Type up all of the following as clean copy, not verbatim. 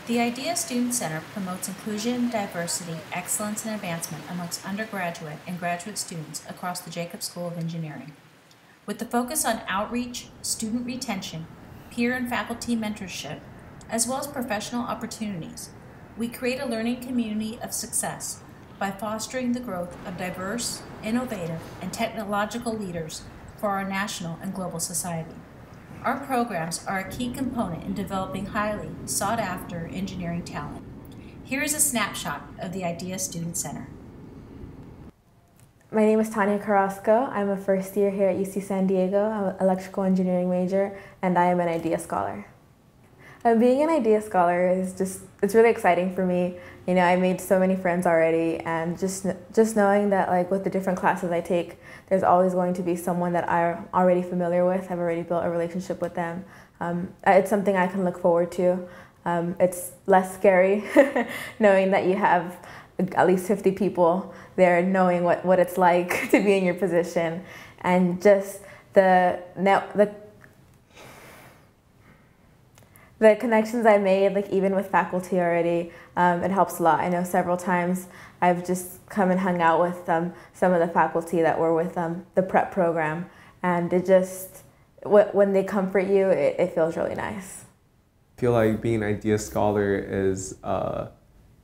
The IDEA Student Center promotes inclusion, diversity, excellence, and advancement amongst undergraduate and graduate students across the Jacobs School of Engineering. With the focus on outreach, student retention, peer and faculty mentorship, as well as professional opportunities, we create a learning community of success by fostering the growth of diverse, innovative, and technological leaders for our national and global society. Our programs are a key component in developing highly sought-after engineering talent. Here is a snapshot of the IDEA Student Center. My name is Tanya Carrasco. I'm a first year here at UC San Diego. I'm an electrical engineering major, and I am an IDEA scholar. Being an IDEA scholar is it's really exciting for me. You know, I made so many friends already, and just knowing that, like, with the different classes I take, there's always going to be someone that I'm already familiar with. I've already built a relationship with them. It's something I can look forward to. It's less scary knowing that you have at least 50 people there, knowing what it's like to be in your position, and just the connections I made, like even with faculty already, it helps a lot. I know several times I've just come and hung out with some of the faculty that were with the prep program, and it just, when they comfort you, it feels really nice. I feel like being an IDEA scholar is,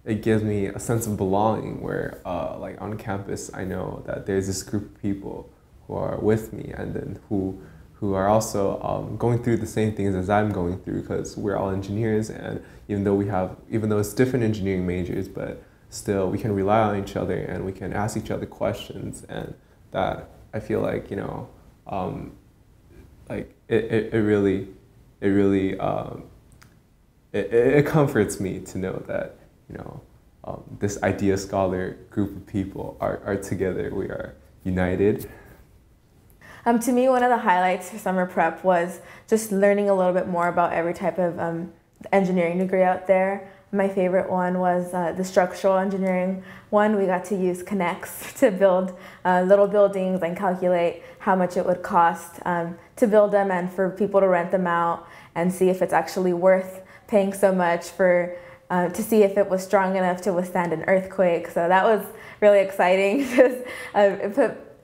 it gives me a sense of belonging where, like on campus, I know that there's this group of people who are with me, and then who are also going through the same things as I'm going through, because we're all engineers, and even though it's different engineering majors, but still we can rely on each other and we can ask each other questions, and that I feel like, you know, like it really comforts me to know that, you know, this IDEA scholar group of people are together. We are united. To me, one of the highlights for summer prep was just learning a little bit more about every type of engineering degree out there. My favorite one was the structural engineering one. We got to use connects to build little buildings and calculate how much it would cost to build them and for people to rent them out, and see if it's actually worth paying so much for, to see if it was strong enough to withstand an earthquake. So that was really exciting.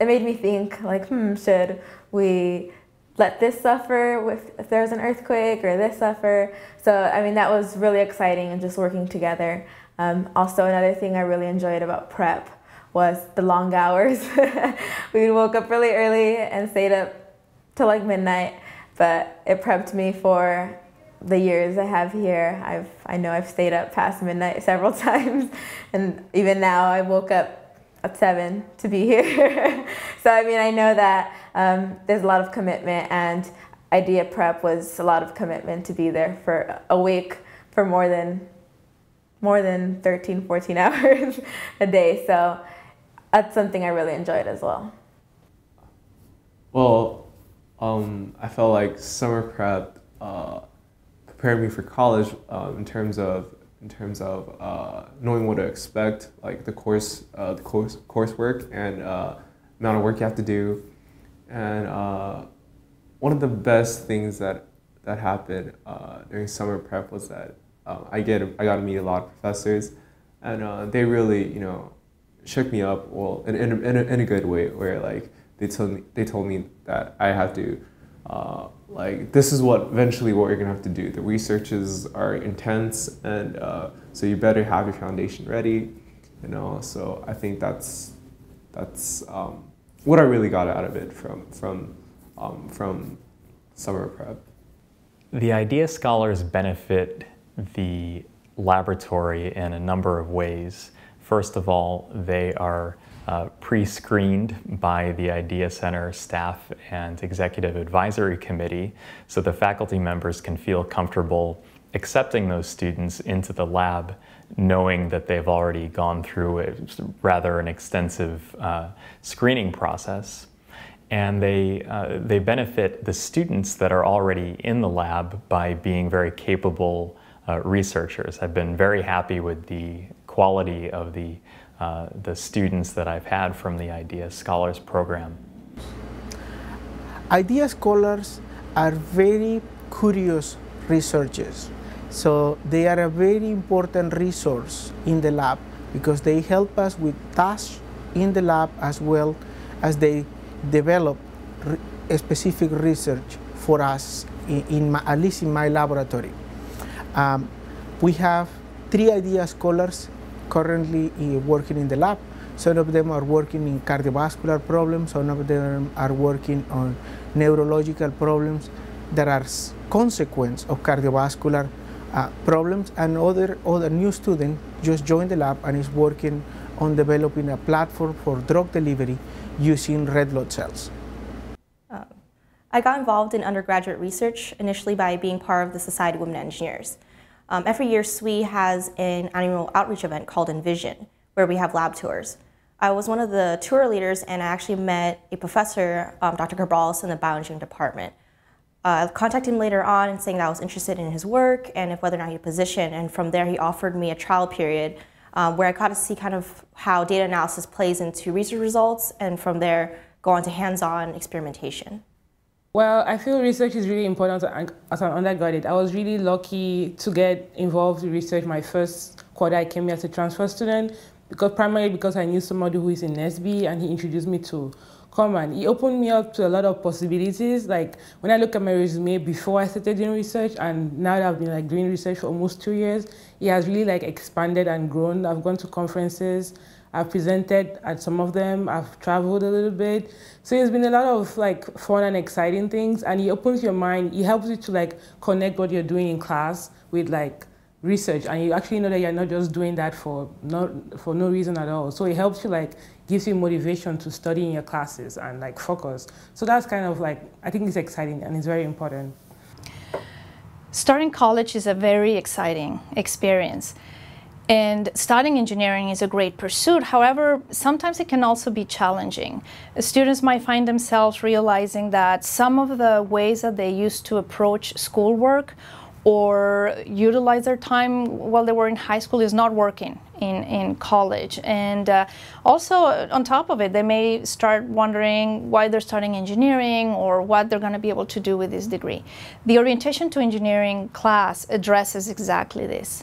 It made me think, like, should we let this suffer if there's an earthquake, or this suffer? So, I mean, that was really exciting, and just working together. Also, another thing I really enjoyed about prep was the long hours. We woke up really early and stayed up till like midnight, but it prepped me for the years I have here. I know I've stayed up past midnight several times, and even now I woke up at 7 to be here. So I mean, I know that there's a lot of commitment, and IDEA prep was a lot of commitment to be there for a week for more than 13, 14 hours a day. So that's something I really enjoyed as well. Well, I felt like summer prep prepared me for college in terms of knowing what to expect, like the coursework and amount of work you have to do. And one of the best things that happened during summer prep was that I got to meet a lot of professors, and they really, you know, shook me up, well, in a good way, where like they told me that I have to, like, this is what you're gonna have to do. The researches are intense, and so you better have your foundation ready, you know. So I think that's what I really got out of it from summer prep. The IDEA scholars benefit the laboratory in a number of ways. First of all, they are pre-screened by the IDEA Center staff and executive advisory committee, so the faculty members can feel comfortable accepting those students into the lab, knowing that they've already gone through rather an extensive screening process. And they benefit the students that are already in the lab by being very capable researchers. I've been very happy with the quality of the students that I've had from the IDEA Scholars Program. IDEA scholars are very curious researchers. So they are a very important resource in the lab because they help us with tasks in the lab as well as they develop specific research for us, at least in my laboratory. We have 3 IDEA scholars currently working in the lab. Some of them are working in cardiovascular problems, some of them are working on neurological problems that are consequence of cardiovascular problems, and other new student just joined the lab and is working on developing a platform for drug delivery using red blood cells. I got involved in undergraduate research initially by being part of the Society of Women Engineers. Every year, SWE has an annual outreach event called Envision, where we have lab tours. I was one of the tour leaders, and I actually met a professor, Dr. Cabrales, in the bioengineering department. I contacted him later on and saying that I was interested in his work and if whether or not he had a position, and from there he offered me a trial period where I got to see kind of how data analysis plays into research results, and from there go on to hands-on experimentation. Well, I feel research is really important as an undergraduate. I was really lucky to get involved in research my first quarter I came here as a transfer student, primarily because I knew somebody who is in SB and he introduced me to Common. He opened me up to a lot of possibilities. Like when I look at my resume before I started doing research and now that I've been doing research for almost 2 years, it has really expanded and grown. I've gone to conferences, I've presented at some of them, I've traveled a little bit. So it's been a lot of fun and exciting things, and it opens your mind. It helps you to connect what you're doing in class with research, and you actually know that you're not just doing that for no reason at all. So it helps you gives you motivation to study in your classes and focus. So that's kind of I think it's exciting and it's very important. Starting college is a very exciting experience. And studying engineering is a great pursuit. However, sometimes it can also be challenging. Students might find themselves realizing that some of the ways that they used to approach schoolwork or utilize their time while they were in high school is not working in college. And also, on top of it, they may start wondering why they're studying engineering or what they're going to be able to do with this degree. The orientation to engineering class addresses exactly this.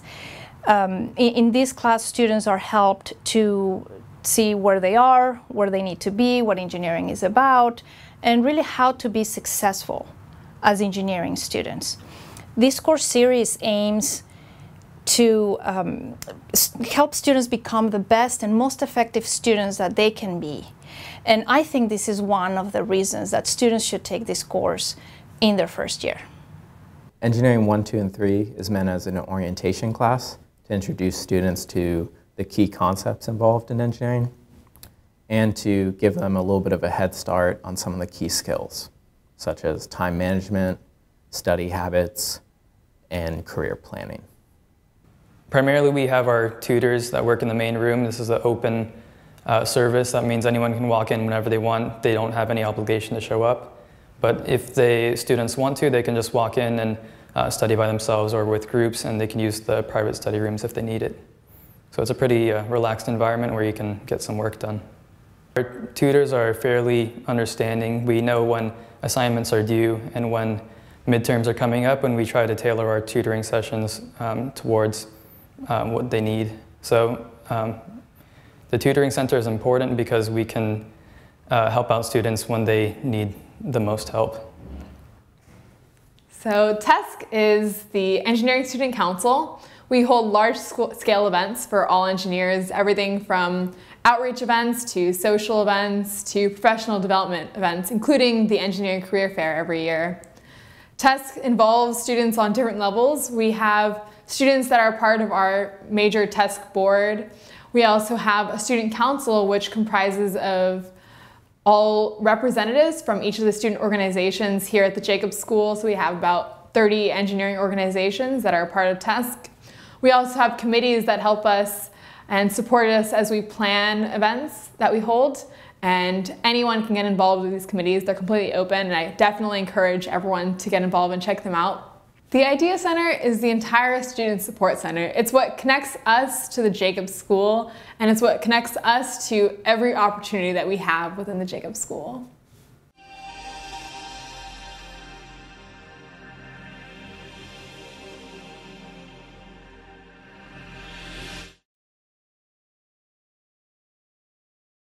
In this class, students are helped to see where they are, where they need to be, what engineering is about, and really how to be successful as engineering students. This course series aims to help students become the best and most effective students that they can be. And I think this is one of the reasons that students should take this course in their first year. Engineering 1, 2, and 3 is meant as an orientation class to introduce students to the key concepts involved in engineering and to give them a little bit of a head start on some of the key skills, such as time management, study habits, and career planning. Primarily, we have our tutors that work in the main room. This is an open service. That means anyone can walk in whenever they want. They don't have any obligation to show up. But if students want to, they can just walk in and study by themselves or with groups, and they can use the private study rooms if they need it. So it's a pretty relaxed environment where you can get some work done. Our tutors are fairly understanding. We know when assignments are due and when midterms are coming up, and we try to tailor our tutoring sessions towards what they need. So the tutoring center is important because we can help out students when they need the most help. So TESC is the Engineering Student Council. We hold large-scale events for all engineers, everything from outreach events to social events to professional development events, including the Engineering Career Fair every year. TESC involves students on different levels. We have students that are part of our major TESC board. We also have a student council, which comprises of all representatives from each of the student organizations here at the Jacobs School. So we have about 30 engineering organizations that are part of TESC. We also have committees that help us and support us as we plan events that we hold. And anyone can get involved with these committees. They're completely open, and I definitely encourage everyone to get involved and check them out. The Idea Center is the entire student support center. It's what connects us to the Jacobs School, and it's what connects us to every opportunity that we have within the Jacobs School.